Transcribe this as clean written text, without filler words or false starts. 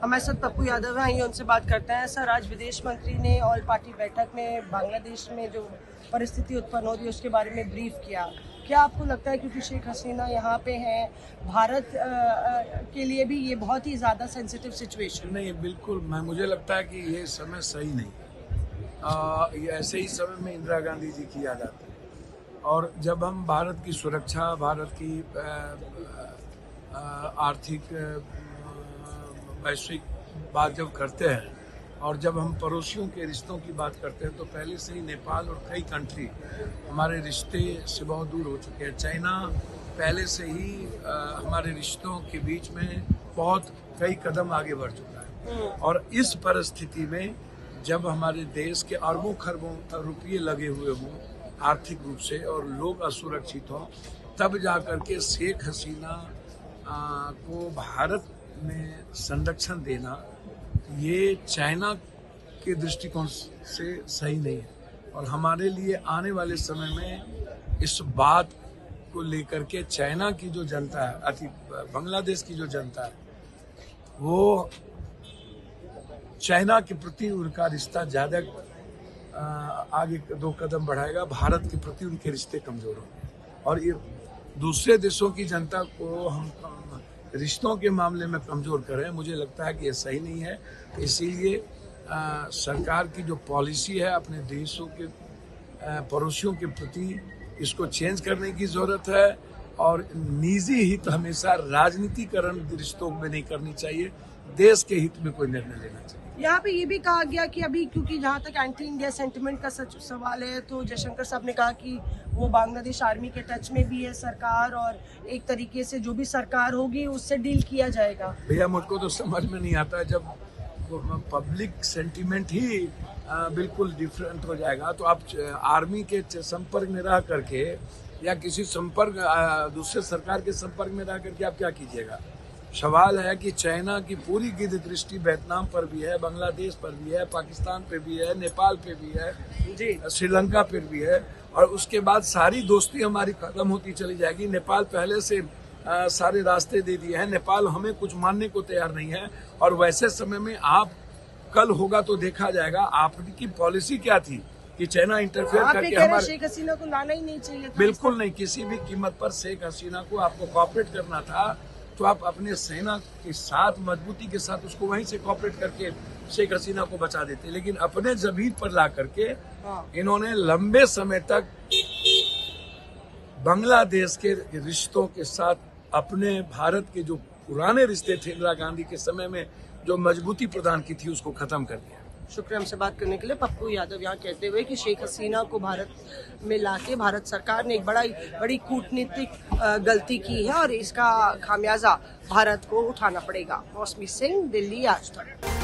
हमारे साथ पप्पू यादव हैं, आइए उनसे बात करते हैं। सर, आज विदेश मंत्री ने ऑल पार्टी बैठक में बांग्लादेश में जो परिस्थिति उत्पन्न हो रही है उसके बारे में ब्रीफ किया। क्या आपको लगता है क्योंकि शेख हसीना यहाँ पे हैं, भारत के लिए भी ये बहुत ही ज़्यादा सेंसिटिव सिचुएशन? नहीं, बिल्कुल मुझे लगता है कि ये समय सही नहीं। ये ऐसे ही समय में इंदिरा गांधी जी की याद आती है। और जब हम भारत की सुरक्षा, भारत की आर्थिक वैश्विक बात जब करते हैं और जब हम पड़ोसियों के रिश्तों की बात करते हैं तो पहले से ही नेपाल और कई कंट्री हमारे रिश्ते से बहुत दूर हो चुके हैं। चाइना पहले से ही हमारे रिश्तों के बीच में बहुत कई कदम आगे बढ़ चुका है। और इस परिस्थिति में जब हमारे देश के अरबों खरबों रुपये लगे हुए हों आर्थिक रूप से और लोग असुरक्षित हों, तब जाकर के शेख हसीना को भारत में संरक्षण देना ये चाइना के दृष्टिकोण से सही नहीं है। और हमारे लिए आने वाले समय में इस बात को लेकर के चाइना की जो जनता है, बांग्लादेश की जो जनता है, वो चाइना के प्रति उनका रिश्ता ज़्यादा आगे 2 कदम बढ़ाएगा, भारत के प्रति उनके रिश्ते कमज़ोर होंगे। और ये दूसरे देशों की जनता को हम रिश्तों के मामले में कमज़ोर करें, मुझे लगता है कि ये सही नहीं है। इसीलिए सरकार की जो पॉलिसी है अपने देशों के पड़ोसियों के प्रति, इसको चेंज करने की ज़रूरत है। और निजी हित हमेशा राजनीतिकरण रिश्तों में नहीं करनी चाहिए, देश के हित में कोई निर्णय लेना चाहिए। यहाँ पे ये भी कहा गया कि अभी क्योंकि जहाँ तक एंटी इंडिया सेंटिमेंट का सवाल है, तो जयशंकर साहब ने कहा कि वो बांग्लादेश आर्मी के टच में भी है सरकार, और एक तरीके से जो भी सरकार होगी उससे डील किया जाएगा। भैया, मुझको तो समझ में नहीं आता, जब पब्लिक सेंटिमेंट ही बिल्कुल डिफरेंट हो जाएगा तो आप आर्मी के संपर्क में रह करके या किसी दूसरे सरकार के संपर्क में रह करके आप क्या कीजिएगा। सवाल है कि चाइना की पूरी गिद्ध दृष्टि वियतनाम पर भी है, बांग्लादेश पर भी है, पाकिस्तान पे भी है, नेपाल पे भी है जी, श्रीलंका पर भी है। और उसके बाद सारी दोस्ती हमारी खत्म होती चली जाएगी। नेपाल पहले से सारे रास्ते दे दिए हैं, नेपाल हमें कुछ मानने को तैयार नहीं है। और वैसे समय में आप कल होगा तो देखा जाएगा आपकी पॉलिसी क्या थी कि चाइना इंटरफेयर करके हमारे शेख हसीना को लाना ही नहीं चाहिए। बिल्कुल नहीं, किसी भी कीमत पर शेख हसीना को आपको कॉपरेट करना था तो आप अपने सेना के साथ मजबूती के साथ उसको वहीं से कॉपरेट करके शेख हसीना को बचा देते। लेकिन अपने जमीन पर ला करके इन्होंने लंबे समय तक बांग्लादेश के रिश्तों के साथ अपने भारत के जो पुराने रिश्ते थे इंदिरा गांधी के समय में जो मजबूती प्रदान की थी उसको खत्म कर दिया। शुक्रिया हमसे बात करने के लिए। पप्पू यादव यहाँ कहते हुए कि शेख हसीना को भारत में लाके भारत सरकार ने एक बड़ी कूटनीतिक गलती की है और इसका खामियाजा भारत को उठाना पड़ेगा। मौसमी सिंह, दिल्ली, आज तक।